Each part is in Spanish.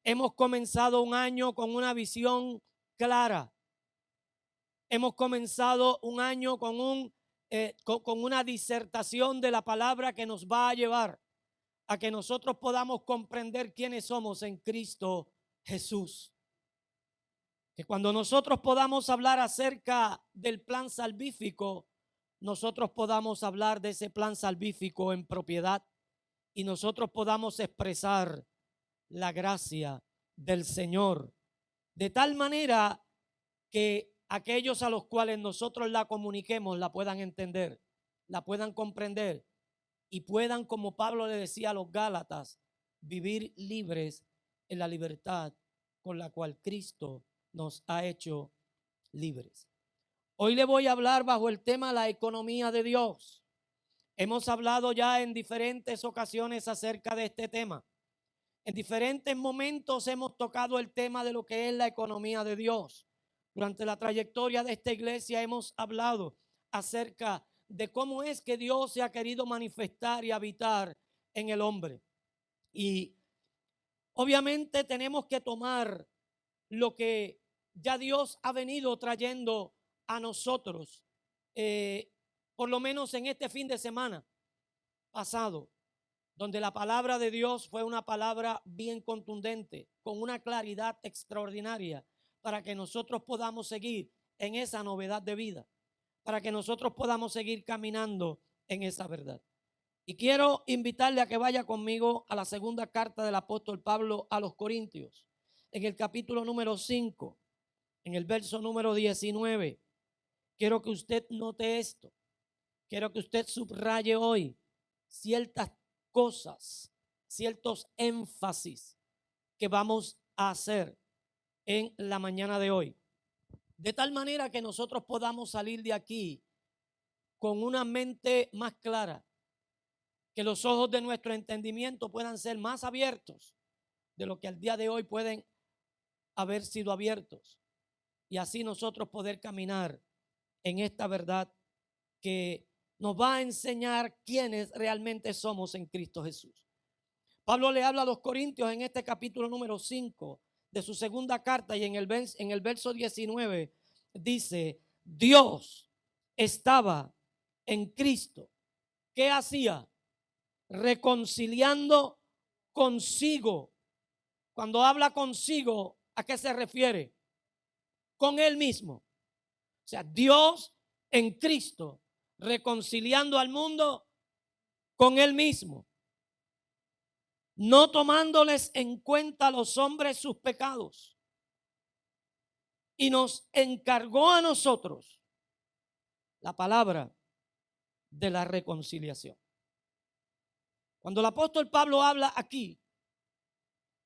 Hemos comenzado un año con una visión clara. Hemos comenzado un año con una disertación de la palabra que nos va a llevar a que nosotros podamos comprender quiénes somos en Cristo Jesús. Que cuando nosotros podamos hablar acerca del plan salvífico, nosotros podamos hablar de ese plan salvífico en propiedad y nosotros podamos expresar la gracia del Señor. De tal manera que aquellos a los cuales nosotros la comuniquemos la puedan entender, la puedan comprender y puedan, como Pablo le decía a los Gálatas, vivir libres en la libertad con la cual Cristo nos ha hecho libres. Hoy le voy a hablar bajo el tema la economía de Dios. Hemos hablado ya en diferentes ocasiones acerca de este tema. En diferentes momentos hemos tocado el tema de lo que es la economía de Dios. Durante la trayectoria de esta iglesia hemos hablado acerca de cómo es que Dios se ha querido manifestar y habitar en el hombre. Y obviamente tenemos que tomar lo que ya Dios ha venido trayendo a nosotros, por lo menos en este fin de semana pasado, donde la palabra de Dios fue una palabra bien contundente, con una claridad extraordinaria, para que nosotros podamos seguir en esa novedad de vida, para que nosotros podamos seguir caminando en esa verdad. Y quiero invitarle a que vaya conmigo a la segunda carta del apóstol Pablo a los Corintios, en el capítulo número 5, en el verso número 19. Quiero que usted note esto, quiero que usted subraye hoy ciertas cosas, ciertos énfasis que vamos a hacer en la mañana de hoy. De tal manera que nosotros podamos salir de aquí con una mente más clara, que los ojos de nuestro entendimiento puedan ser más abiertos de lo que al día de hoy pueden haber sido abiertos. Y así nosotros poder caminar en esta verdad que nos va a enseñar quiénes realmente somos en Cristo Jesús. Pablo le habla a los Corintios en este capítulo número 5 de su segunda carta y en el verso 19 dice: Dios estaba en Cristo. ¿Qué hacía? Reconciliando consigo. Cuando habla consigo, ¿a qué se refiere? Con él mismo. O sea, Dios en Cristo reconciliando al mundo con él mismo, no tomándoles en cuenta a los hombres sus pecados, y nos encargó a nosotros la palabra de la reconciliación. Cuando el apóstol Pablo habla aquí,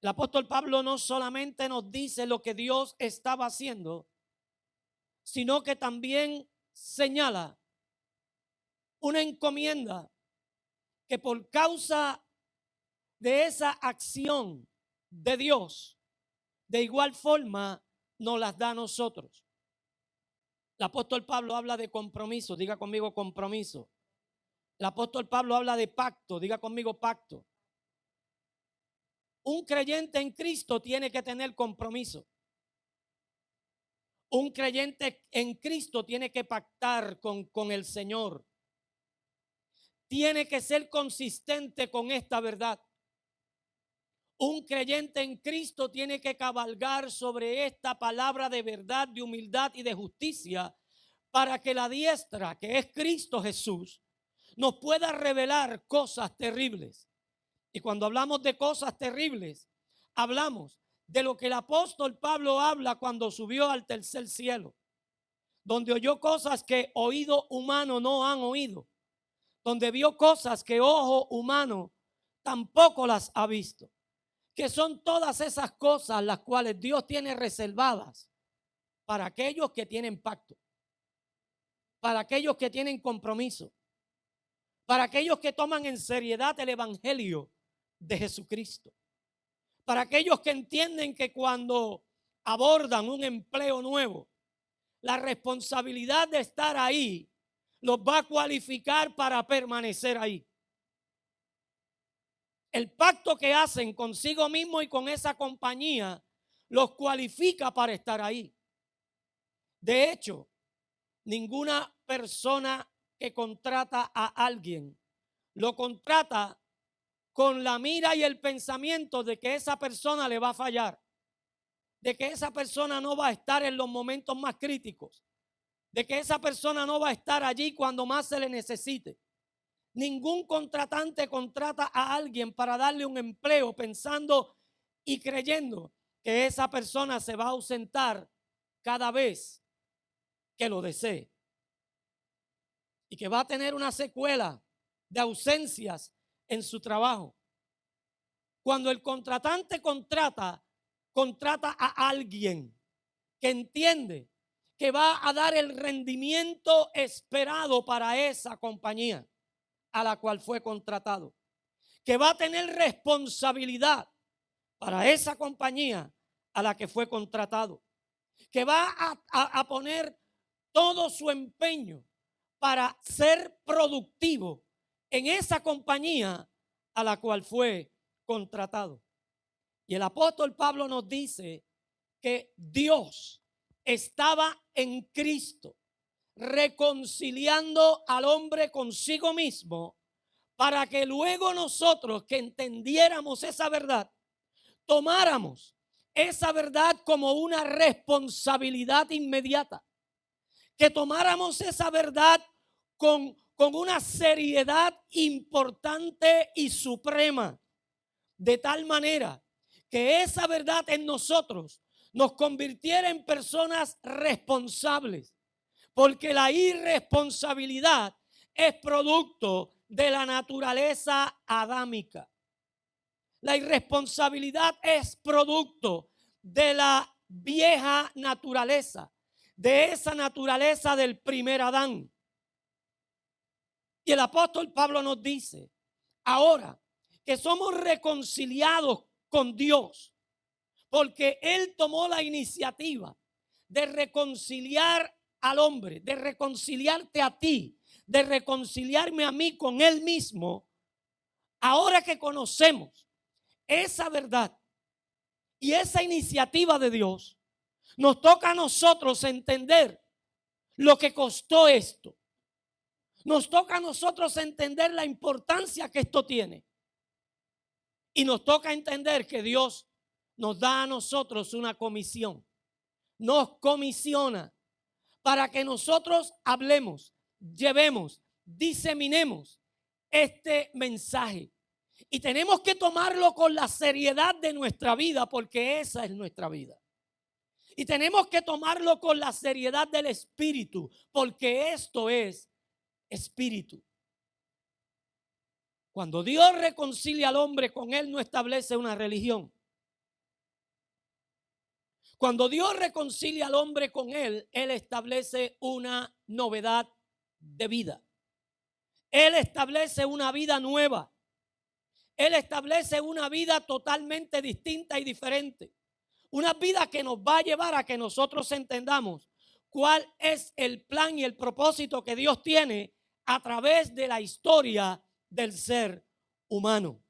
el apóstol Pablo no solamente nos dice lo que Dios estaba haciendo, sino que también señala una encomienda que por causa de esa acción de Dios, de igual forma nos las da a nosotros. El apóstol Pablo habla de compromiso, diga conmigo compromiso. El apóstol Pablo habla de pacto, diga conmigo pacto. Un creyente en Cristo tiene que tener compromiso. Un creyente en Cristo tiene que pactar con el Señor. Tiene que ser consistente con esta verdad. Un creyente en Cristo tiene que cabalgar sobre esta palabra de verdad, de humildad y de justicia, para que la diestra, que es Cristo Jesús, nos pueda revelar cosas terribles. Y cuando hablamos de cosas terribles, hablamos de lo que el apóstol Pablo habla cuando subió al tercer cielo, donde oyó cosas que oído humano no han oído, donde vio cosas que ojo humano tampoco las ha visto, que son todas esas cosas las cuales Dios tiene reservadas para aquellos que tienen pacto, para aquellos que tienen compromiso, para aquellos que toman en seriedad el evangelio de Jesucristo, para aquellos que entienden que cuando abordan un empleo nuevo, la responsabilidad de estar ahí los va a cualificar para permanecer ahí. el pacto que hacen consigo mismo y con esa compañía los cualifica para estar ahí. De hecho, ninguna persona que contrata a alguien lo contrata con la mira y el pensamiento de que esa persona le va a fallar, de que esa persona no va a estar en los momentos más críticos, de que esa persona no va a estar allí cuando más se le necesite. Ningún contratante contrata a alguien para darle un empleo pensando y creyendo que esa persona se va a ausentar cada vez que lo desee y que va a tener una secuela de ausencias en su trabajo. Cuando el contratante contrata a alguien que entiende que va a dar el rendimiento esperado para esa compañía a la cual fue contratado, que va a tener responsabilidad para esa compañía a la que fue contratado, que va a poner todo su empeño para ser productivo en esa compañía a la cual fue contratado. Y el apóstol Pablo nos dice que Dios estaba en Cristo reconciliando al hombre consigo mismo para que luego nosotros que entendiéramos esa verdad, tomáramos esa verdad como una responsabilidad inmediata, que tomáramos esa verdad con una seriedad importante y suprema, de tal manera que esa verdad en nosotros nos convirtiera en personas responsables, porque la irresponsabilidad es producto de la naturaleza adámica. La irresponsabilidad es producto de la vieja naturaleza, de esa naturaleza del primer Adán. Y el apóstol Pablo nos dice, ahora que somos reconciliados con Dios, porque Él tomó la iniciativa de reconciliar al hombre, de reconciliarte a ti, de reconciliarme a mí con Él mismo. Ahora que conocemos esa verdad y esa iniciativa de Dios, nos toca a nosotros entender lo que costó esto. Nos toca a nosotros entender la importancia que esto tiene. Y nos toca entender que Dios nos da a nosotros una comisión. Nos comisiona para que nosotros hablemos, llevemos, diseminemos este mensaje. Y tenemos que tomarlo con la seriedad de nuestra vida, porque esa es nuestra vida. Y tenemos que tomarlo con la seriedad del espíritu, porque esto es espíritu. Cuando Dios reconcilia al hombre con él, no establece una religión. Cuando Dios reconcilia al hombre con él, Él establece una novedad de vida. Él establece una vida nueva. Él establece una vida totalmente distinta y diferente. Una vida que nos va a llevar a que nosotros entendamos cuál es el plan y el propósito que Dios tiene a través de la historia del ser humano.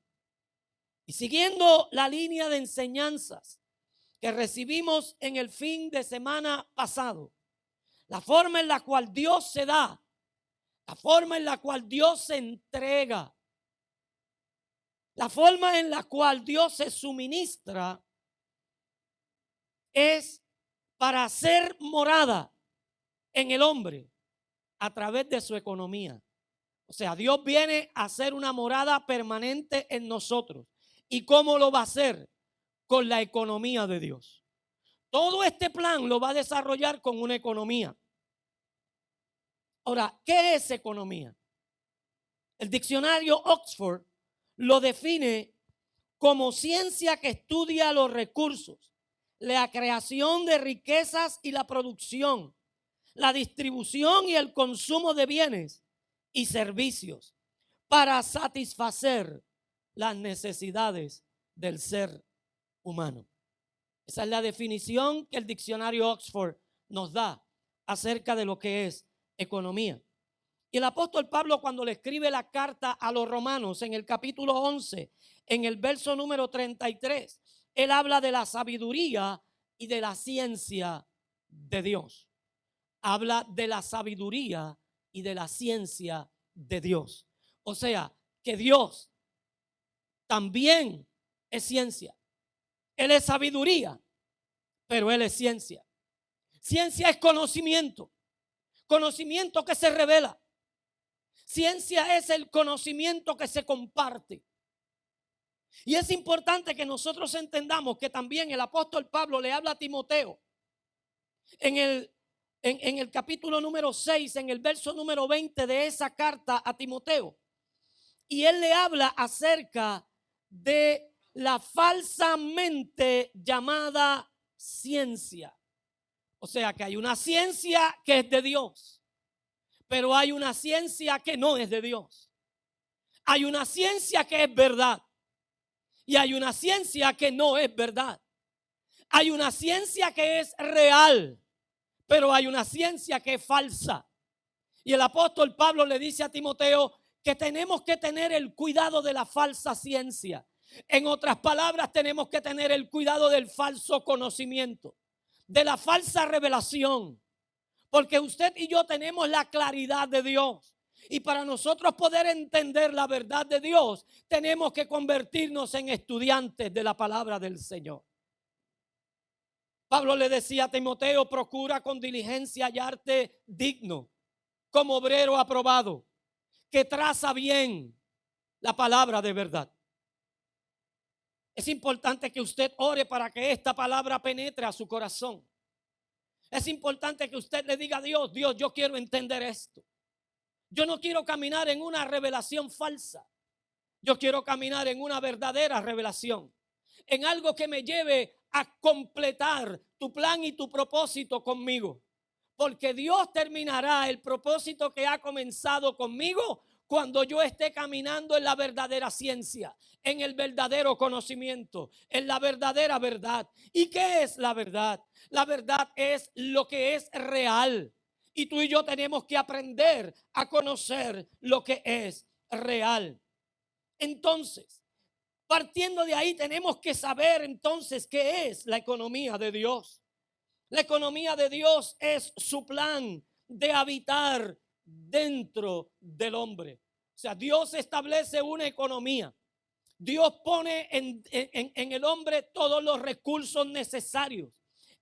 Y siguiendo la línea de enseñanzas que recibimos en el fin de semana pasado, la forma en la cual Dios se da, la forma en la cual Dios se entrega, la forma en la cual Dios se suministra es para hacer morada en el hombre a través de su economía. O sea, Dios viene a hacer una morada permanente en nosotros. ¿Y cómo lo va a hacer? Con la economía de Dios. Todo este plan lo va a desarrollar con una economía. Ahora, ¿qué es economía? El diccionario Oxford lo define como ciencia que estudia los recursos, la creación de riquezas y la producción, la distribución y el consumo de bienes y servicios para satisfacer las necesidades del ser humano. Esa es la definición que el diccionario Oxford nos da acerca de lo que es economía. Y el apóstol Pablo, cuando le escribe la carta a los romanos en el capítulo 11, en el verso número 33, él habla de la sabiduría y de la ciencia de Dios. Habla de la sabiduría y de la ciencia de Dios. O sea, que Dios también es ciencia. Él es sabiduría, pero Él es ciencia. Ciencia es conocimiento. Conocimiento que se revela. Ciencia es el conocimiento que se comparte. Y es importante que nosotros entendamos que también el apóstol Pablo le habla a Timoteo en el capítulo número 6, en el verso número 20 de esa carta a Timoteo. Y él le habla acerca de la falsamente llamada ciencia. O sea que hay una ciencia que es de Dios, pero hay una ciencia que no es de Dios. Hay una ciencia que es verdad y hay una ciencia que no es verdad. Hay una ciencia que es real, pero hay una ciencia que es falsa. Y el apóstol Pablo le dice a Timoteo que tenemos que tener el cuidado de la falsa ciencia. En otras palabras, tenemos que tener el cuidado del falso conocimiento, de la falsa revelación. Porque usted y yo tenemos la claridad de Dios. Y para nosotros poder entender la verdad de Dios, tenemos que convertirnos en estudiantes de la palabra del Señor. Pablo le decía a Timoteo: procura con diligencia hallarte digno, como obrero aprobado, que traza bien la palabra de verdad. Es importante que usted ore para que esta palabra penetre a su corazón. Es importante que usted le diga a Dios: Dios, yo quiero entender esto. Yo no quiero caminar en una revelación falsa. Yo quiero caminar en una verdadera revelación, en algo que me lleve a completar tu plan y tu propósito conmigo. Porque Dios terminará el propósito que ha comenzado conmigo cuando yo esté caminando en la verdadera ciencia, en el verdadero conocimiento, en la verdadera verdad. ¿Y qué es la verdad? La verdad es lo que es real. Y tú y yo tenemos que aprender a conocer lo que es real. Entonces, partiendo de ahí, tenemos que saber entonces qué es la economía de Dios. La economía de Dios es su plan de habitar dentro del hombre. O sea, Dios establece una economía. Dios pone en el hombre todos los recursos necesarios.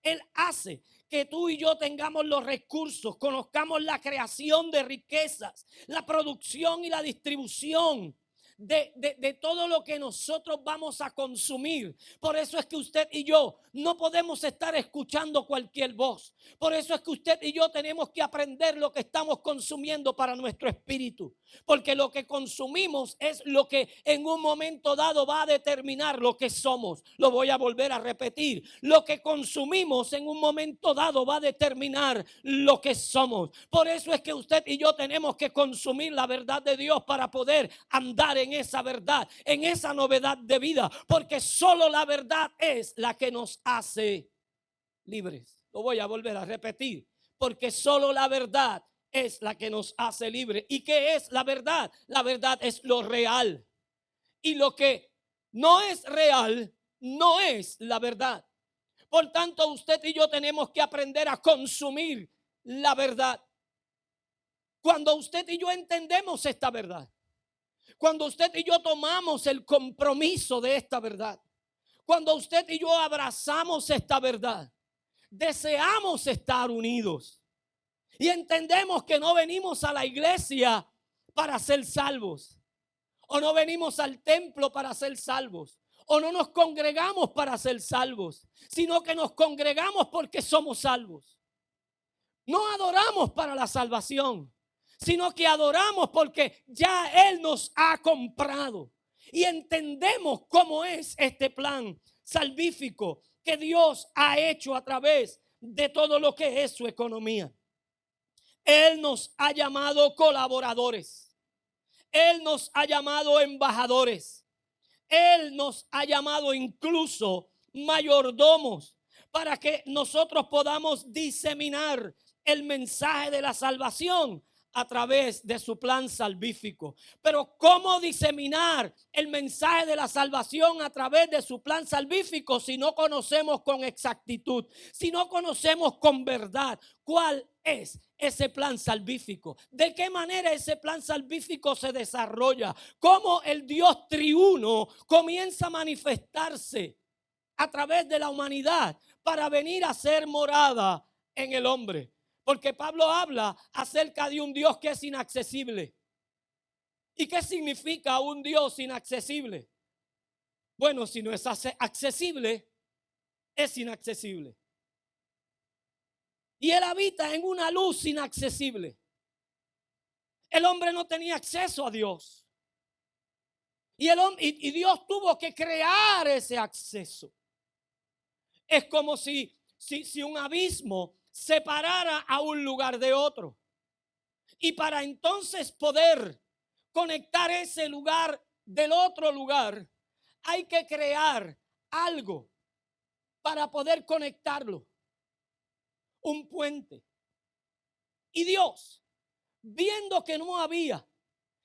Él hace que tú y yo tengamos los recursos, conozcamos la creación de riquezas, la producción y la distribución de todo lo que nosotros vamos a consumir. Por eso es que usted y yo no podemos estar escuchando cualquier voz. Por eso es que usted y yo tenemos que aprender lo que estamos consumiendo para nuestro espíritu. Porque lo que consumimos es lo que en un momento dado va a determinar lo que somos. Lo voy a volver a repetir. Lo que consumimos en un momento dado va a determinar lo que somos. Por eso es que usted y yo tenemos que consumir la verdad de Dios para poder andar en esa verdad, en esa novedad de vida. Porque solo la verdad es la que nos hace libres. Lo voy a volver a repetir. Porque solo la verdad es la que nos hace libres. ¿Y qué es la verdad? La verdad es lo real. Y lo que no es real no es la verdad. Por tanto, usted y yo tenemos que aprender a consumir la verdad. Cuando usted y yo entendemos esta verdad, cuando usted y yo tomamos el compromiso de esta verdad, cuando usted y yo abrazamos esta verdad, deseamos estar unidos. Y entendemos que no venimos a la iglesia para ser salvos. O no venimos al templo para ser salvos. O no nos congregamos para ser salvos. Sino que nos congregamos porque somos salvos. No adoramos para la salvación. Sino que adoramos porque ya Él nos ha comprado. Y entendemos cómo es este plan salvífico que Dios ha hecho a través de todo lo que es su economía. Él nos ha llamado colaboradores. Él nos ha llamado embajadores. Él nos ha llamado incluso mayordomos para que nosotros podamos diseminar el mensaje de la salvación a través de su plan salvífico. Pero ¿cómo diseminar el mensaje de la salvación a través de su plan salvífico si no conocemos con exactitud, si no conocemos con verdad cuál es ese plan salvífico? ¿De qué manera ese plan salvífico se desarrolla? ¿Cómo el Dios triuno comienza a manifestarse a través de la humanidad para venir a ser morada en el hombre? Porque Pablo habla acerca de un Dios que es inaccesible. ¿Y qué significa un Dios inaccesible? Bueno, si no es accesible, es inaccesible. Y él habita en una luz inaccesible. El hombre no tenía acceso a Dios. Y Dios tuvo que crear ese acceso. Es como si un abismo separara a un lugar de otro. Y para entonces poder conectar ese lugar del otro lugar, hay que crear algo para poder conectarlo. Un puente. Y Dios, viendo que no había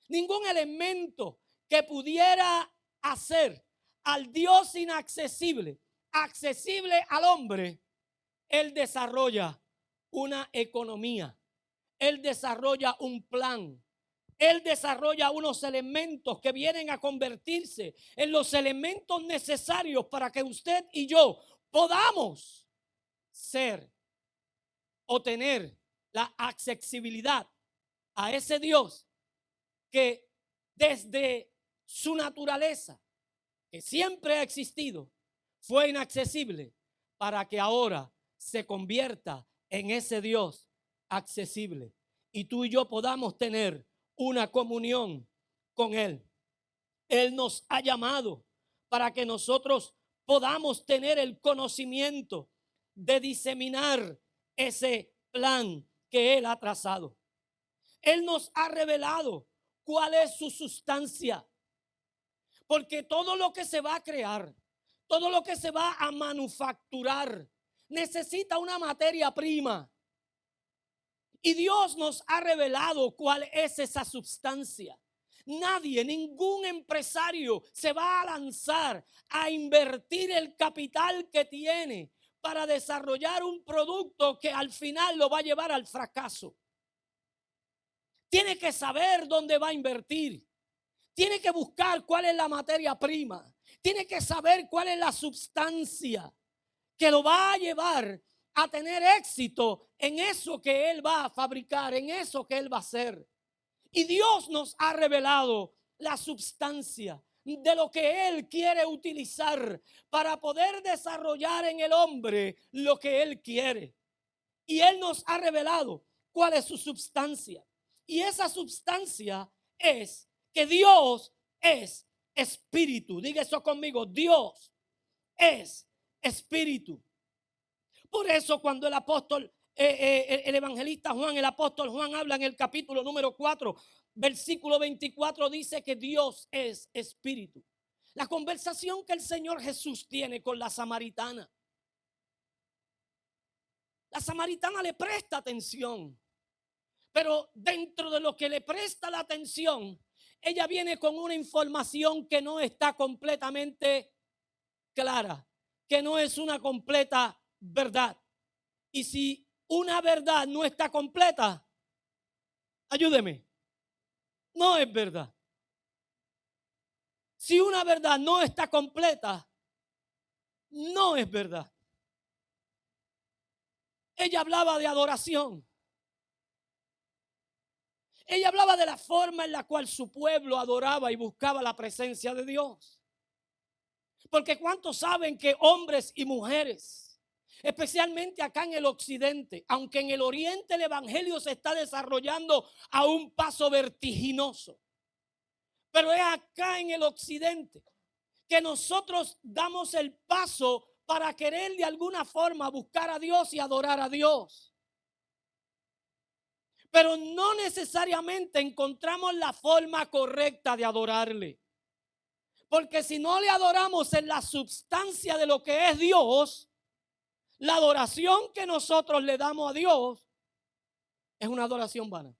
ningún elemento que pudiera hacer al Dios inaccesible accesible al hombre, Él desarrolla una economía. Él desarrolla un plan. Él desarrolla unos elementos que vienen a convertirse en los elementos necesarios para que usted y yo podamos ser o tener la accesibilidad a ese Dios que desde su naturaleza, que siempre ha existido, fue inaccesible, para que ahora se convierta en ese Dios accesible y tú y yo podamos tener una comunión con Él. Él nos ha llamado para que nosotros podamos tener el conocimiento de diseminar ese plan que Él ha trazado. Él nos ha revelado cuál es su sustancia, porque todo lo que se va a crear, todo lo que se va a manufacturar, necesita una materia prima. Y Dios nos ha revelado cuál es esa sustancia. Nadie, ningún empresario se va a lanzar a invertir el capital que tiene para desarrollar un producto que al final lo va a llevar al fracaso. Tiene que saber dónde va a invertir. Tiene que buscar cuál es la materia prima. Tiene que saber cuál es la sustancia que lo va a llevar a tener éxito en eso que Él va a fabricar, en eso que Él va a hacer. Y Dios nos ha revelado la sustancia de lo que Él quiere utilizar para poder desarrollar en el hombre lo que Él quiere. Y Él nos ha revelado cuál es su sustancia. Y esa sustancia es que Dios es espíritu. Diga eso conmigo, Dios es espíritu. Por eso cuando el apóstol, el evangelista Juan, el apóstol Juan habla en el capítulo número 4, versículo 24, dice que Dios es espíritu. La conversación que el Señor Jesús tiene con la samaritana. La samaritana le presta atención, pero dentro de lo que le presta la atención, ella viene con una información que no está completamente clara, que no es una completa verdad. Y si una verdad no está completa, ayúdeme, no es verdad. Si una verdad no está completa, no es verdad. Ella hablaba de adoración. Ella hablaba de la forma en la cual su pueblo adoraba y buscaba la presencia de Dios. Porque ¿cuántos saben que hombres y mujeres, especialmente acá en el occidente, aunque en el oriente el evangelio se está desarrollando a un paso vertiginoso, pero es acá en el occidente que nosotros damos el paso para querer de alguna forma buscar a Dios y adorar a Dios? Pero no necesariamente encontramos la forma correcta de adorarle. Porque si no le adoramos en la sustancia de lo que es Dios, la adoración que nosotros le damos a Dios es una adoración vana.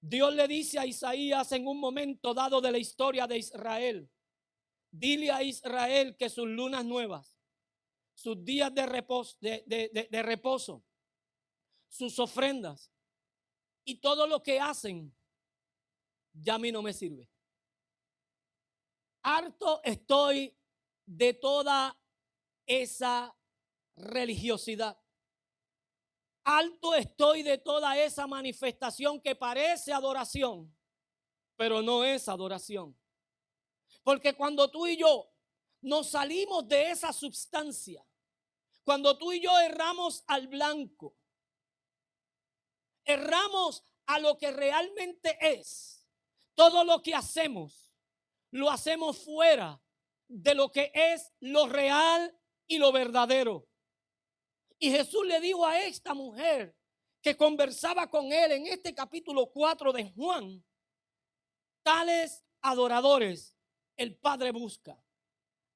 Dios le dice a Isaías en un momento dado de la historia de Israel: dile a Israel que sus lunas nuevas, sus días de reposo, sus ofrendas y todo lo que hacen, ya a mí no me sirve. Harto estoy de toda esa religiosidad. Harto estoy de toda esa manifestación que parece adoración, pero no es adoración. Porque cuando tú y yo nos salimos de esa substancia, cuando tú y yo erramos al blanco, erramos a lo que realmente es, todo lo que hacemos, lo hacemos fuera de lo que es lo real y lo verdadero. Y Jesús le dijo a esta mujer que conversaba con él en este capítulo 4 de Juan: tales adoradores el Padre busca.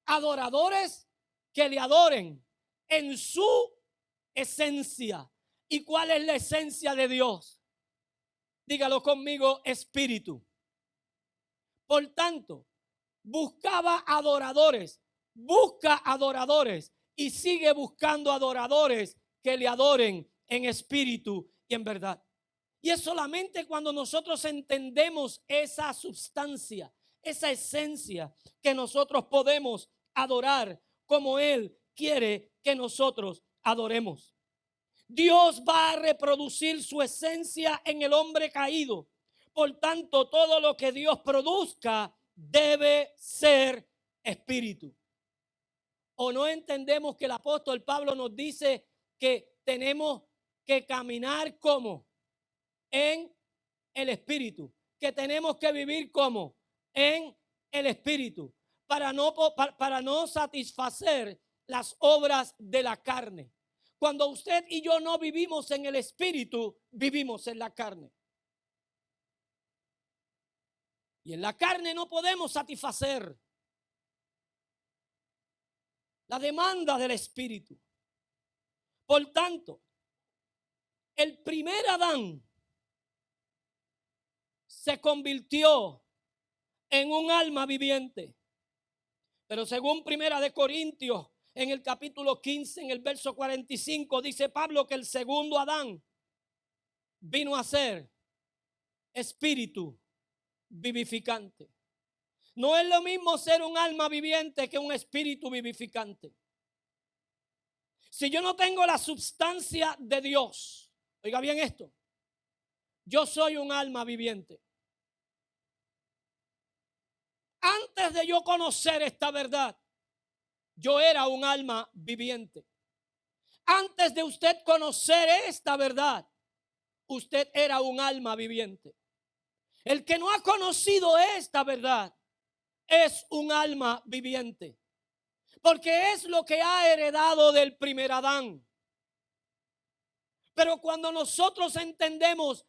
Adoradores que le adoren en su esencia. ¿Y cuál es la esencia de Dios? Dígalo conmigo: espíritu. Por tanto, buscaba adoradores, busca adoradores y sigue buscando adoradores que le adoren en espíritu y en verdad. Y es solamente cuando nosotros entendemos esa sustancia, esa esencia, que nosotros podemos adorar como Él quiere que nosotros adoremos. Dios va a reproducir su esencia en el hombre caído. Por tanto, todo lo que Dios produzca debe ser espíritu. ¿O no entendemos que el apóstol Pablo nos dice que tenemos que caminar como? En el espíritu. Que tenemos que vivir como? En el espíritu. Para no satisfacer las obras de la carne. Cuando usted y yo no vivimos en el espíritu, vivimos en la carne. Y en la carne no podemos satisfacer la demanda del espíritu. Por tanto, el primer Adán se convirtió en un alma viviente. Pero según Primera de Corintios, en el capítulo 15, en el verso 45, dice Pablo que el segundo Adán vino a ser espíritu vivificante. No es lo mismo ser un alma viviente que un espíritu vivificante. Si yo no tengo la substancia de Dios, oiga bien esto, yo soy un alma viviente. Antes de yo conocer esta verdad, yo era un alma viviente. Antes de usted conocer esta verdad, usted era un alma viviente. El que no ha conocido esta verdad es un alma viviente, porque es lo que ha heredado del primer Adán. Pero cuando nosotros entendemos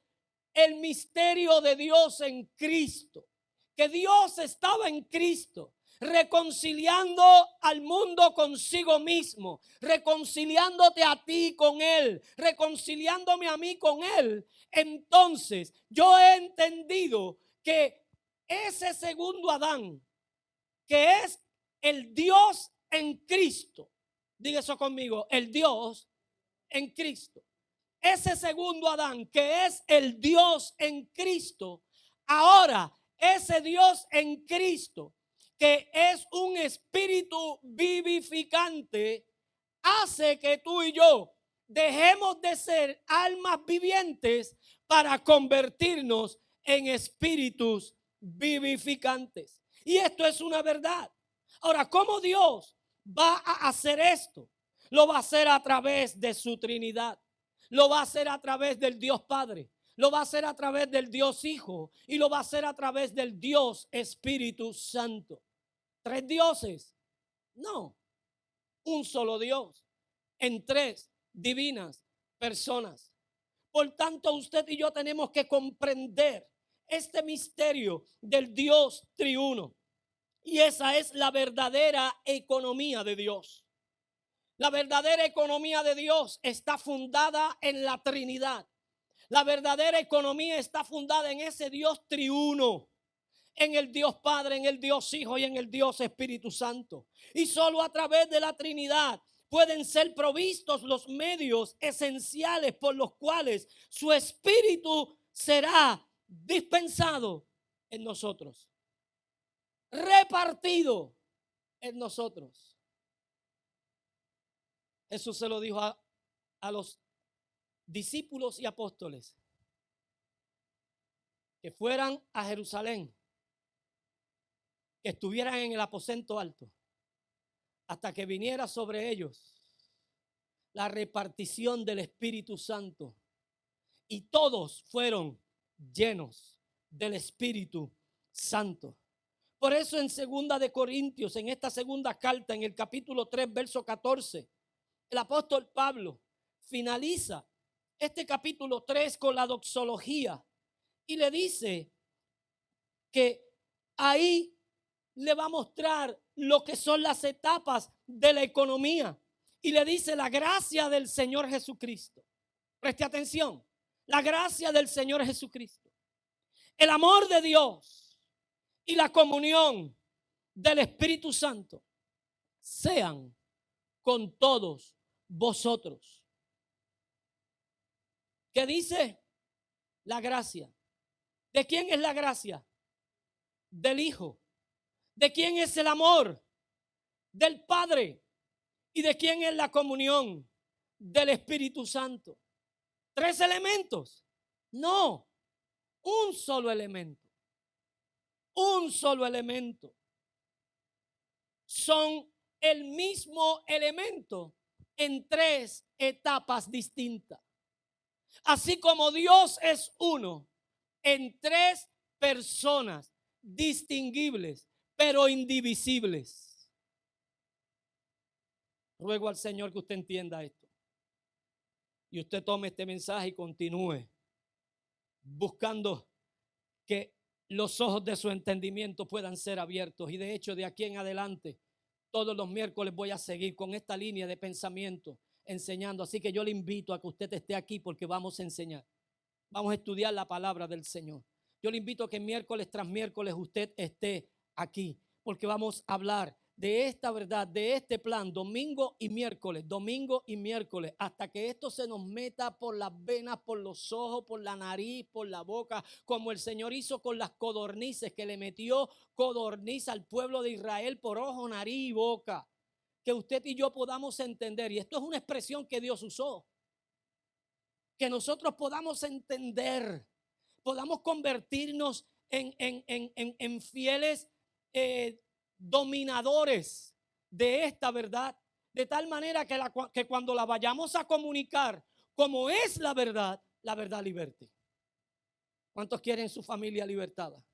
el misterio de Dios en Cristo, que Dios estaba en Cristo, reconciliando al mundo consigo mismo, reconciliándote a ti con Él, reconciliándome a mí con Él, entonces yo he entendido que ese segundo Adán, que es el Dios en Cristo, diga eso conmigo, el Dios en Cristo, ese segundo Adán, que es el Dios en Cristo, ahora ese Dios en Cristo, que es un espíritu vivificante, hace que tú y yo dejemos de ser almas vivientes para convertirnos en espíritus vivificantes. Y esto es una verdad. Ahora, ¿cómo Dios va a hacer esto? Lo va a hacer a través de su Trinidad. Lo va a hacer a través del Dios Padre. Lo va a hacer a través del Dios Hijo. Y lo va a hacer a través del Dios Espíritu Santo. ¿Tres dioses? No. Un solo Dios en tres divinas personas. Por tanto, usted y yo tenemos que comprender este misterio del Dios triuno. Y esa es la verdadera economía de Dios. La verdadera economía de Dios está fundada en la Trinidad. La verdadera economía está fundada en ese Dios triuno, en el Dios Padre, en el Dios Hijo y en el Dios Espíritu Santo. Y solo a través de la Trinidad pueden ser provistos los medios esenciales por los cuales su Espíritu será dispensado en nosotros, repartido en nosotros. Jesús se lo dijo a los discípulos y apóstoles que fueran a Jerusalén, que estuvieran en el aposento alto hasta que viniera sobre ellos la repartición del Espíritu Santo, y todos fueron llenos del Espíritu Santo. Por eso en segunda de Corintios, en esta segunda carta, en el capítulo 3, verso 14, el apóstol Pablo finaliza este capítulo 3 con la doxología y le dice que ahí le va a mostrar lo que son las etapas de la economía. Y le dice: la gracia del Señor Jesucristo. Preste atención. La gracia del Señor Jesucristo, el amor de Dios y la comunión del Espíritu Santo sean con todos vosotros. ¿Qué dice? La gracia. ¿De quién es la gracia? Del Hijo. ¿De quién es el amor? Del Padre. ¿Y de quién es la comunión? Del Espíritu Santo. ¿Tres elementos? No, un solo elemento. Un solo elemento. Son el mismo elemento en tres etapas distintas. Así como Dios es uno, en tres personas distinguibles, pero indivisibles. Ruego al Señor que usted entienda esto. Y usted tome este mensaje y continúe buscando que los ojos de su entendimiento puedan ser abiertos. Y de hecho, de aquí en adelante, todos los miércoles voy a seguir con esta línea de pensamiento enseñando. Así que yo le invito a que usted esté aquí porque vamos a enseñar. Vamos a estudiar la palabra del Señor. Yo le invito a que miércoles tras miércoles usted esté aquí porque vamos a hablar de esta verdad, de este plan, domingo y miércoles, hasta que esto se nos meta por las venas, por los ojos, por la nariz, por la boca, como el Señor hizo con las codornices, que le metió codorniz al pueblo de Israel por ojo, nariz y boca. Que usted y yo podamos entender, y esto es una expresión que Dios usó, que nosotros podamos entender, podamos convertirnos en fieles dominadores de esta verdad, de tal manera que cuando la vayamos a comunicar como es la verdad liberte. ¿Cuántos quieren su familia libertada?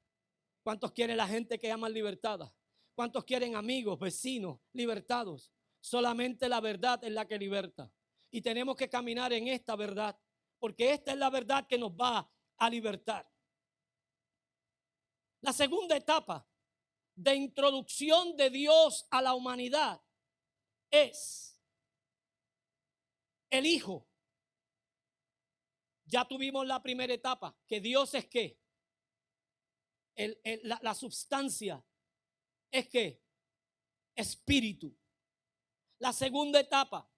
¿Cuántos quieren la gente que ama libertada? ¿Cuántos quieren amigos, vecinos libertados? Solamente la verdad es la que liberta. Y tenemos que caminar en esta verdad, porque esta es la verdad que nos va a libertar. La segunda etapa de introducción de Dios a la humanidad es el Hijo. Ya tuvimos la primera etapa, que Dios es ¿qué? La substancia es ¿qué? Espíritu. La segunda etapa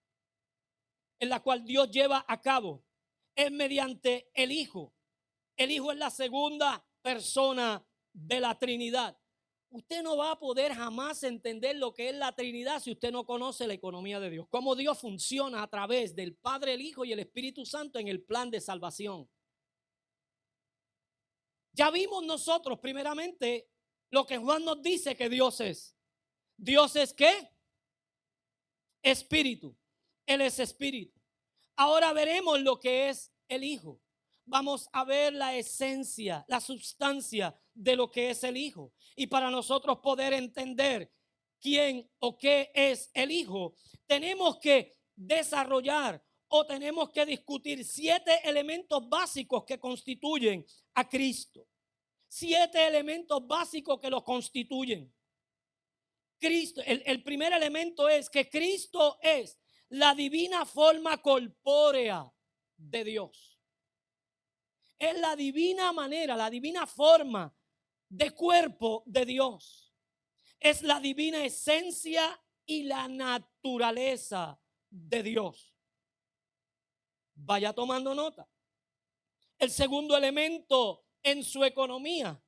en la cual Dios lleva a cabo es mediante el Hijo. El Hijo es la segunda persona de la Trinidad. Usted no va a poder jamás entender lo que es la Trinidad si usted no conoce la economía de Dios. Cómo Dios funciona a través del Padre, el Hijo y el Espíritu Santo en el plan de salvación. Ya vimos nosotros primeramente lo que Juan nos dice que Dios es. ¿Dios es qué? Espíritu. Él es espíritu. Ahora veremos lo que es el Hijo. Vamos a ver la esencia, la sustancia de lo que es el Hijo. Y para nosotros poder entender quién o qué es el Hijo, tenemos que desarrollar o tenemos que discutir 7 elementos básicos que constituyen a Cristo. 7 elementos básicos que lo constituyen. Cristo, el primer elemento es que Cristo es la divina forma corpórea de Dios. Es la divina manera, la divina forma de cuerpo de Dios. Es la divina esencia y la naturaleza de Dios. Vaya tomando nota. El segundo elemento en su economía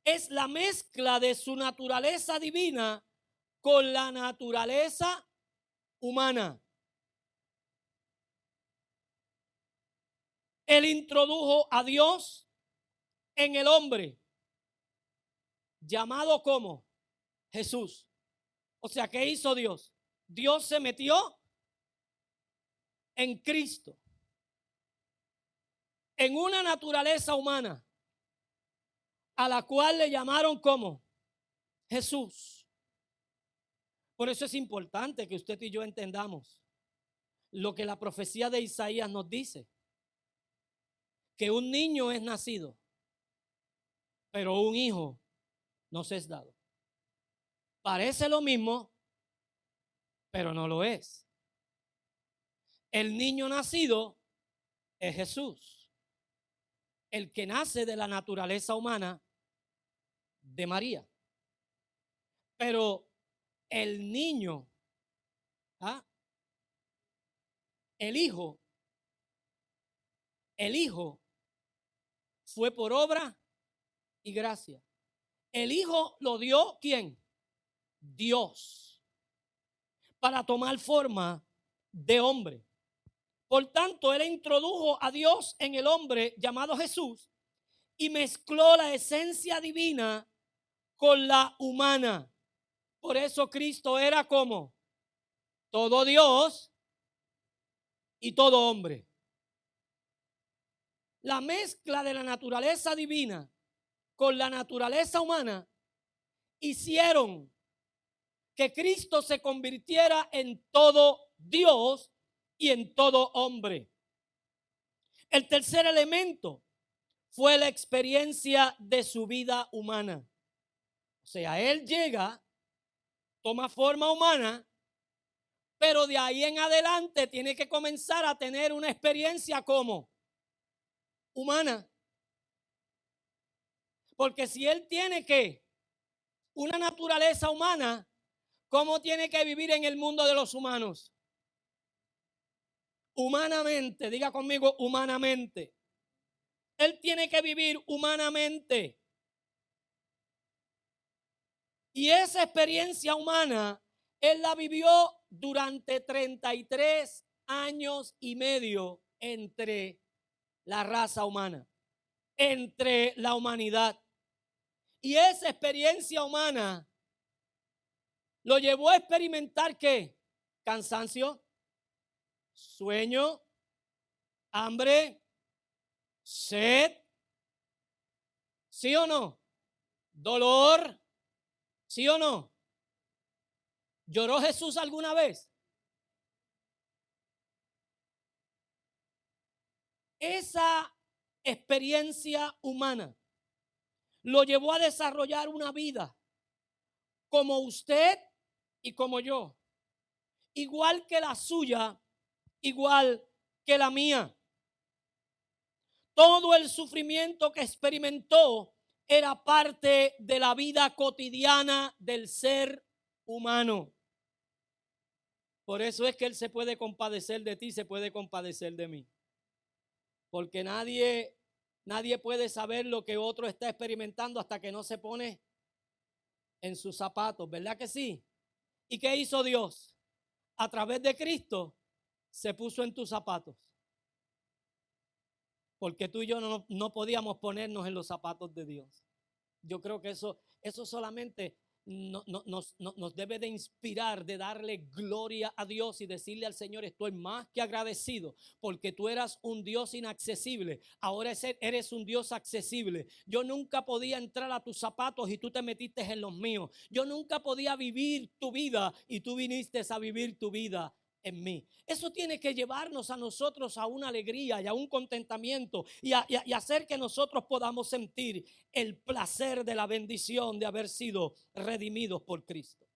es la mezcla de su naturaleza divina con la naturaleza humana. Él introdujo a Dios en el hombre, llamado como Jesús. O sea, ¿qué hizo Dios? Dios se metió en Cristo, en una naturaleza humana, a la cual le llamaron como Jesús. Por eso es importante que usted y yo entendamos lo que la profecía de Isaías nos dice, que un niño es nacido, pero un hijo nos es dado. Parece lo mismo, pero no lo es. El niño nacido es Jesús, el que nace de la naturaleza humana de María. Pero el niño, el hijo fue por obra y gracia. El hijo lo dio ¿quién? Dios, para tomar forma de hombre. Por tanto, él introdujo a Dios en el hombre llamado Jesús y mezcló la esencia divina con la humana. Por eso Cristo era como todo Dios y todo hombre. La mezcla de la naturaleza divina con la naturaleza humana hicieron que Cristo se convirtiera en todo Dios y en todo hombre. El tercer elemento fue la experiencia de su vida humana. O sea, él llega, toma forma humana, pero de ahí en adelante tiene que comenzar a tener una experiencia como humana. Porque si él tiene que una naturaleza humana, ¿cómo tiene que vivir en el mundo de los humanos? Humanamente, diga conmigo, humanamente. Él tiene que vivir humanamente. Y esa experiencia humana, él la vivió durante 33 años y medio entre la raza humana, entre la humanidad. Y esa experiencia humana lo llevó a experimentar ¿qué? Cansancio, sueño, hambre, sed, ¿sí o no? Dolor, ¿sí o no? ¿Lloró Jesús alguna vez? Esa experiencia humana lo llevó a desarrollar una vida como usted y como yo, igual que la suya, igual que la mía. Todo el sufrimiento que experimentó era parte de la vida cotidiana del ser humano. Por eso es que él se puede compadecer de ti, se puede compadecer de mí. Porque nadie puede saber lo que otro está experimentando hasta que no se pone en sus zapatos, ¿verdad que sí? ¿Y qué hizo Dios? A través de Cristo se puso en tus zapatos. Porque tú y yo no podíamos ponernos en los zapatos de Dios. Yo creo que eso solamente nos debe de inspirar, de darle gloria a Dios y decirle al Señor: estoy más que agradecido porque tú eras un Dios inaccesible, ahora eres un Dios accesible. Yo nunca podía entrar a tus zapatos y tú te metiste en los míos. Yo nunca podía vivir tu vida y tú viniste a vivir tu vida en mí. Eso tiene que llevarnos a nosotros a una alegría y a un contentamiento y hacer que nosotros podamos sentir el placer de la bendición de haber sido redimidos por Cristo.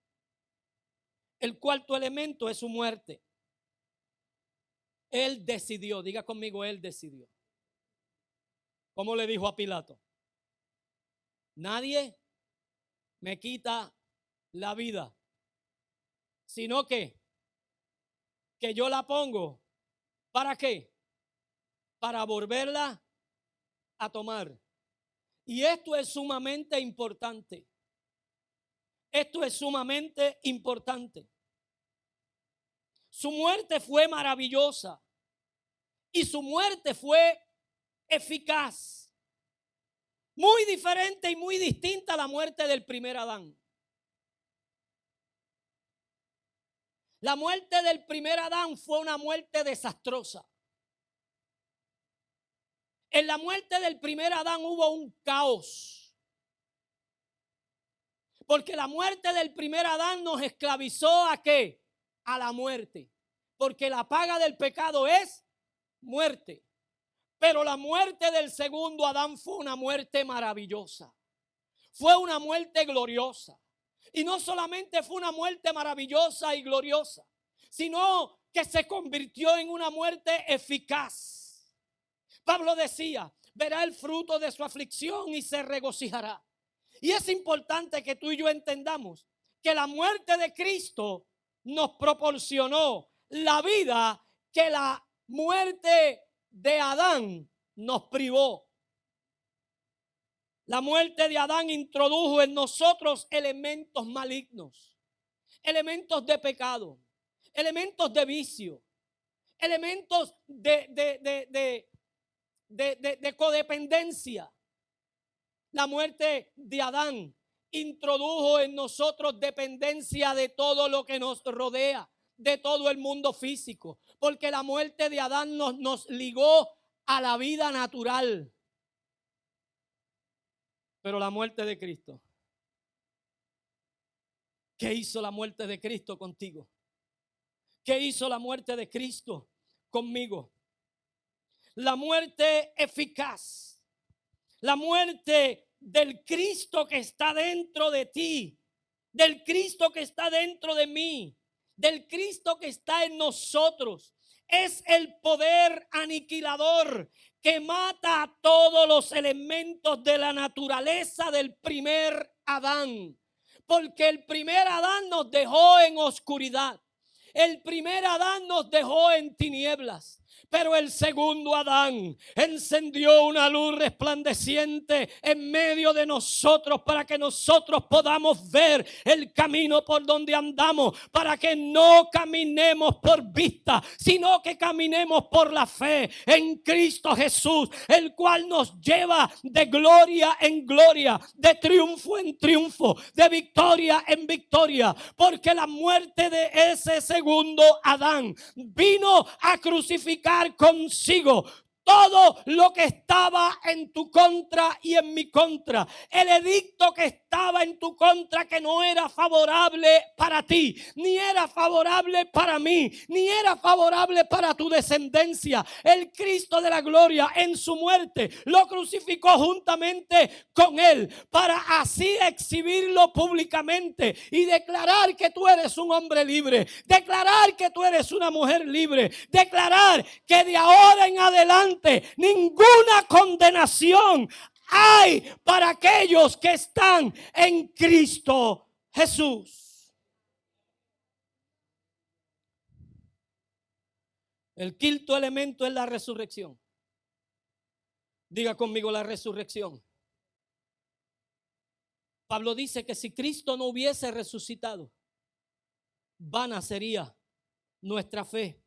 El cuarto elemento es su muerte. Él decidió, diga conmigo, él decidió. ¿Cómo le dijo a Pilato? Nadie me quita la vida, sino que yo la pongo. ¿Para qué? Para volverla a tomar. Y esto es sumamente importante. Esto es sumamente importante. Su muerte fue maravillosa y su muerte fue eficaz. Muy diferente y muy distinta a la muerte del primer Adán. La muerte del primer Adán fue una muerte desastrosa. En la muerte del primer Adán hubo un caos. Porque la muerte del primer Adán nos esclavizó ¿a qué? A la muerte. Porque la paga del pecado es muerte. Pero la muerte del segundo Adán fue una muerte maravillosa. Fue una muerte gloriosa. Y no solamente fue una muerte maravillosa y gloriosa, sino que se convirtió en una muerte eficaz. Pablo decía, verá el fruto de su aflicción y se regocijará. Y es importante que tú y yo entendamos que la muerte de Cristo nos proporcionó la vida que la muerte de Adán nos privó. La muerte de Adán introdujo en nosotros elementos malignos, elementos de pecado, elementos de vicio, elementos de codependencia. La muerte de Adán introdujo en nosotros dependencia de todo lo que nos rodea, de todo el mundo físico, porque la muerte de Adán nos ligó a la vida natural. Pero la muerte de Cristo, ¿qué hizo la muerte de Cristo contigo? ¿Qué hizo la muerte de Cristo conmigo? La muerte eficaz, la muerte del Cristo que está dentro de ti, del Cristo que está dentro de mí, del Cristo que está en nosotros, es el poder aniquilador que mata a todos los elementos de la naturaleza del primer Adán. Porque el primer Adán nos dejó en oscuridad. El primer Adán nos dejó en tinieblas. Pero el segundo Adán encendió una luz resplandeciente en medio de nosotros para que nosotros podamos ver el camino por donde andamos, para que no caminemos por vista, sino que caminemos por la fe en Cristo Jesús, el cual nos lleva de gloria en gloria, de triunfo en triunfo, de victoria en victoria, porque la muerte de ese segundo Adán vino a crucificar consigo todo lo que estaba en tu contra y en mi contra. El edicto que estaba en tu contra, que no era favorable para ti, ni era favorable para mí, ni era favorable para tu descendencia. El Cristo de la gloria en su muerte lo crucificó juntamente con él, para así exhibirlo públicamente y declarar que tú eres un hombre libre, declarar que tú eres una mujer libre, declarar que de ahora en adelante ninguna condenación hay para aquellos que están en Cristo Jesús. El quinto elemento es la resurrección. Diga conmigo la resurrección. Pablo dice que si Cristo no hubiese resucitado, vana sería nuestra fe.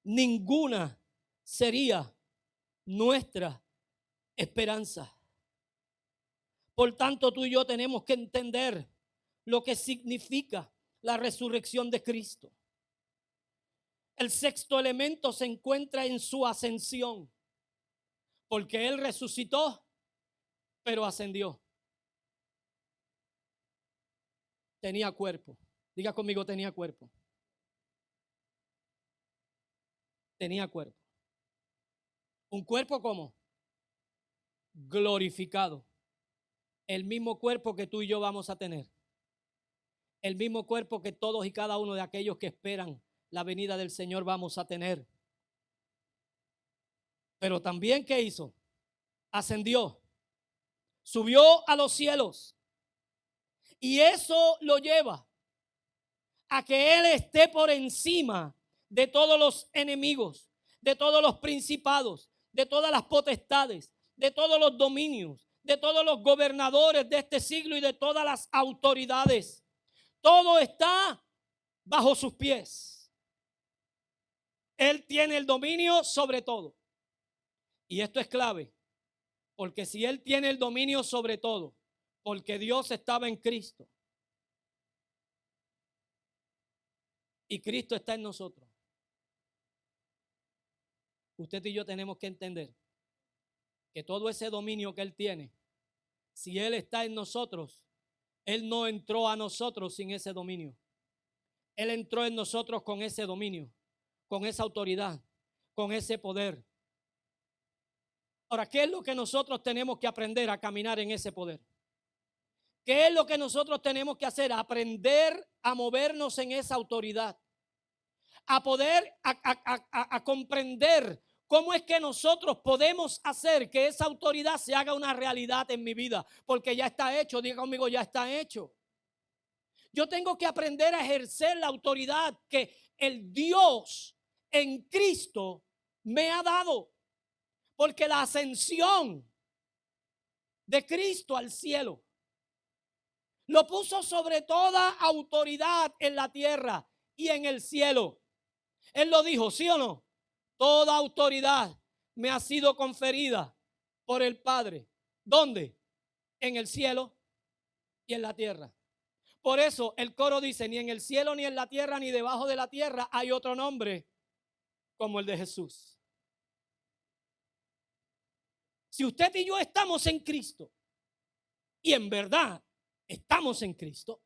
Ninguna sería nuestra esperanza. Por tanto, tú y yo tenemos que entender lo que significa la resurrección de Cristo. El sexto elemento se encuentra en su ascensión, porque Él resucitó, pero ascendió. Tenía cuerpo. Diga conmigo, tenía cuerpo. Tenía cuerpo. Un cuerpo ¿cómo? Glorificado. El mismo cuerpo que tú y yo vamos a tener. El mismo cuerpo que todos y cada uno de aquellos que esperan la venida del Señor vamos a tener. Pero también, ¿qué hizo? ascendió, subió a los cielos. Y eso lo lleva a que Él esté por encima de todos los enemigos, de todos los principados, de todas las potestades, de todos los dominios, de todos los gobernadores de este siglo y de todas las autoridades. Todo está bajo sus pies. Él tiene el dominio sobre todo. Y esto es clave, porque si Él tiene el dominio sobre todo, porque Dios estaba en Cristo y Cristo está en nosotros, usted y yo tenemos que entender que todo ese dominio que Él tiene, si Él está en nosotros, Él no entró a nosotros sin ese dominio. Él entró en nosotros con ese dominio, con esa autoridad, con ese poder. Ahora, ¿qué es lo que nosotros tenemos que aprender a caminar en ese poder? ¿Qué es lo que nosotros tenemos que hacer? Aprender a movernos en esa autoridad, a poder a comprender cómo es que nosotros podemos hacer que esa autoridad se haga una realidad en mi vida, porque ya está hecho. Diga conmigo, ya está hecho. Yo tengo que aprender a ejercer la autoridad que el Dios en Cristo me ha dado, porque la ascensión de Cristo al cielo lo puso sobre toda autoridad en la tierra y en el cielo. Él lo dijo, ¿sí o no? Toda autoridad me ha sido conferida por el Padre. ¿Dónde? En el cielo y en la tierra. Por eso el coro dice, ni en el cielo, ni en la tierra, ni debajo de la tierra hay otro nombre como el de Jesús. Si usted y yo estamos en Cristo, y en verdad estamos en Cristo,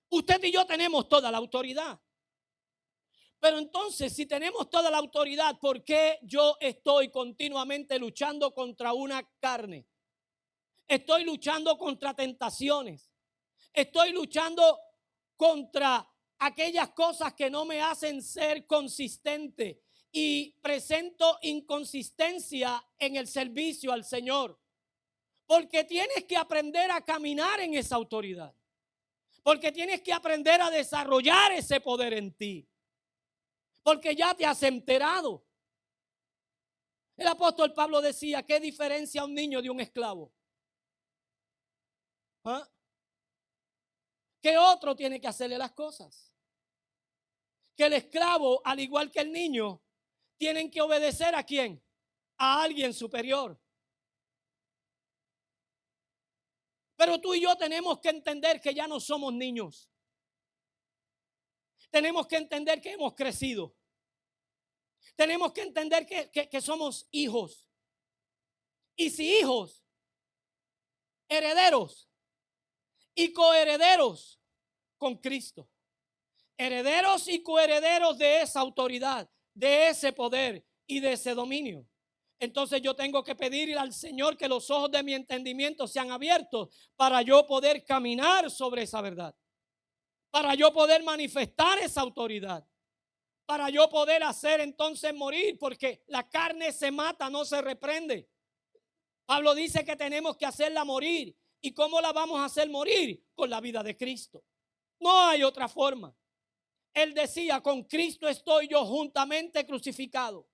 usted y yo tenemos toda la autoridad. Pero entonces, si tenemos toda la autoridad, ¿por qué yo estoy continuamente luchando contra una carne? Estoy luchando contra tentaciones. Estoy luchando contra aquellas cosas que no me hacen ser consistente y presento inconsistencia en el servicio al Señor. Porque tienes que aprender a caminar en esa autoridad. Porque tienes que aprender a desarrollar ese poder en ti. Porque ya te has enterado. El apóstol Pablo decía, ¿qué diferencia un niño de un esclavo? ¿Ah? Que otro tiene que hacerle las cosas. Que el esclavo, al igual que el niño, tienen que obedecer ¿a quién? A alguien superior. Pero tú y yo tenemos que entender que ya no somos niños. Tenemos que entender que hemos crecido. Tenemos que entender que somos hijos. Y si hijos, herederos y coherederos con Cristo. Herederos y coherederos de esa autoridad, de ese poder y de ese dominio. Entonces yo tengo que pedirle al Señor que los ojos de mi entendimiento sean abiertos para yo poder caminar sobre esa verdad, para yo poder manifestar esa autoridad, para yo poder hacer entonces morir, porque la carne se mata, no se reprende. Pablo dice que tenemos que hacerla morir. ¿Y cómo la vamos a hacer morir? Con la vida de Cristo. No hay otra forma. Él decía, con Cristo estoy yo juntamente crucificado.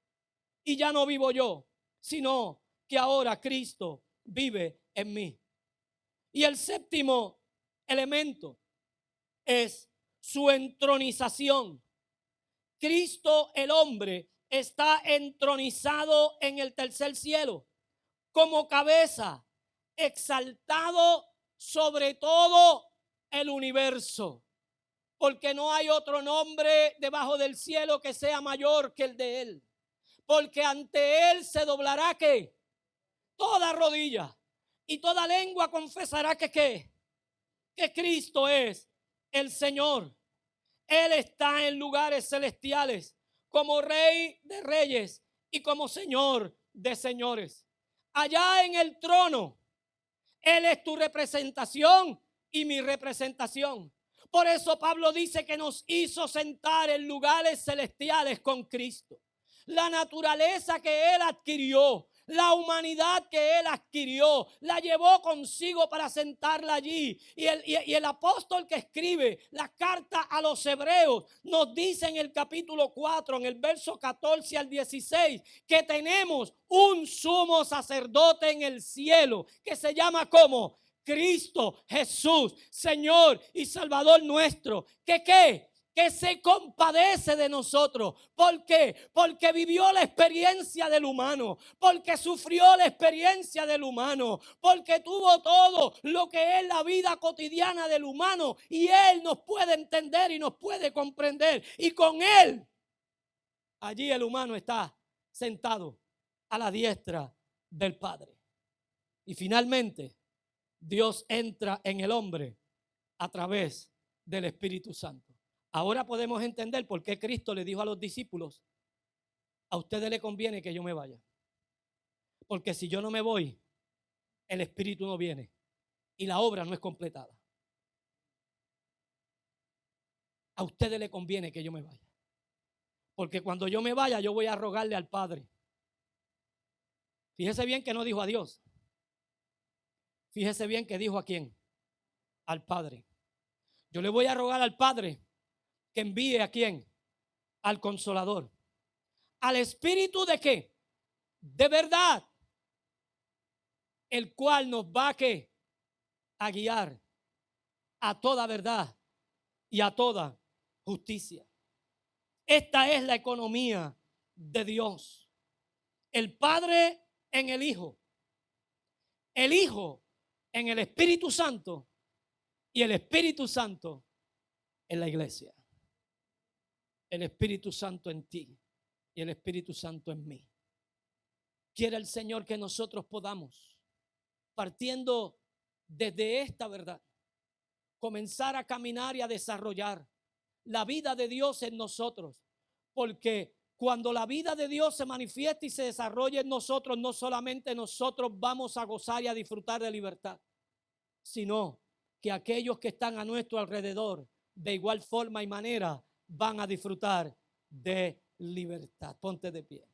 Y ya no vivo yo, sino que ahora Cristo vive en mí. Y el séptimo elemento es su entronización. Cristo el hombre está entronizado en el tercer cielo como cabeza, exaltado sobre todo el universo, porque no hay otro nombre debajo del cielo que sea mayor que el de él, porque ante él se doblará que toda rodilla y toda lengua confesará que Cristo es el Señor. Él está en lugares celestiales como Rey de reyes y como Señor de señores. Allá en el trono, Él es tu representación y mi representación. Por eso Pablo dice que nos hizo sentar en lugares celestiales con Cristo. La naturaleza que Él adquirió, la humanidad que Él adquirió, la llevó consigo para sentarla allí. Y el apóstol que escribe la carta a los hebreos nos dice en el capítulo 4, en el verso 14 al 16, que tenemos un sumo sacerdote en el cielo que se llama como Cristo Jesús, Señor y Salvador nuestro. ¿Qué? Que se compadece de nosotros. ¿Por qué? Porque vivió la experiencia del humano, porque sufrió la experiencia del humano, porque tuvo todo lo que es la vida cotidiana del humano, y Él nos puede entender y nos puede comprender, y con Él allí el humano está sentado a la diestra del Padre. Y finalmente Dios entra en el hombre a través del Espíritu Santo. Ahora podemos entender por qué Cristo le dijo a los discípulos: a ustedes les conviene que yo me vaya, porque si yo no me voy, el Espíritu no viene y la obra no es completada. A ustedes les conviene que yo me vaya, porque cuando yo me vaya, yo voy a rogarle al Padre. Fíjese bien que no dijo a Dios. Fíjese bien que dijo a quién: al Padre. Yo le voy a rogar al Padre que envíe a quién: al Consolador, al Espíritu de qué, de verdad, el cual nos va a guiar a toda verdad y a toda justicia. Esta es la economía de Dios: el Padre en el Hijo en el Espíritu Santo y el Espíritu Santo en la iglesia. El Espíritu Santo en ti y el Espíritu Santo en mí. Quiere el Señor que nosotros podamos, partiendo desde esta verdad, comenzar a caminar y a desarrollar la vida de Dios en nosotros, porque cuando la vida de Dios se manifiesta y se desarrolla en nosotros, no solamente nosotros vamos a gozar y a disfrutar de libertad, sino que aquellos que están a nuestro alrededor de igual forma y manera van a disfrutar de libertad. Ponte de pie.